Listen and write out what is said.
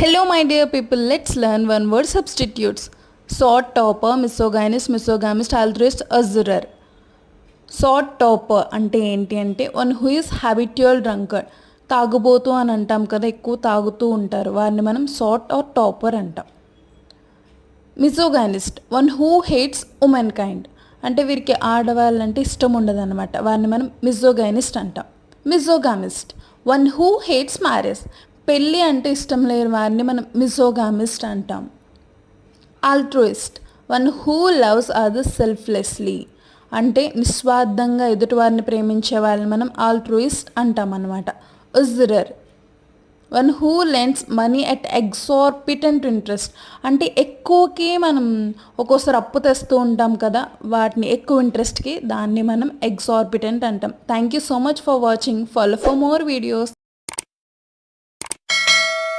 Hello, my dear people. Let's learn one word substitutes. Sort topper, misogynist, misogamist, altruist, usurer. Sort topper అంటే ఏంటి అంటే one who is హ్యాబిట్యువల్ drunkard. తాగుబోతు అని అంటాం కదా, ఎక్కువ తాగుతూ ఉంటారు, వారిని మనం సార్ట్ ఆర్ టాపర్ అంటాం. Misogynist one who hates womankind, అంటే వీరికి ఆడవాళ్ళంటే ఇష్టం ఉండదు అనమాట, వారిని మనం మిసోగైనిస్ట్ అంటాం. Misogamist one who hates marriage, పెళ్ళి అంటే ఇష్టం లేని వారిని మనం మిసోగామిస్ట్ అంటాం. Altruist one who loves others selflessly, అంటే నిస్వార్థంగా ఎదుటివారిని ప్రేమించే వాళ్ళని మనం ఆల్ట్రూయిస్ట్ అంటాం అన్నమాట. Usurer one who lends money at exorbitant interest, అంటే ఎక్కువకి మనం ఒక్కోసారి అప్పు తెస్తూ ఉంటాం కదా, వాటిని ఎక్కువ ఇంట్రెస్ట్కి, దాన్ని మనం ఎగ్జార్బిటెంట్ అంటాం. Thank you so much for watching. Follow for more videos.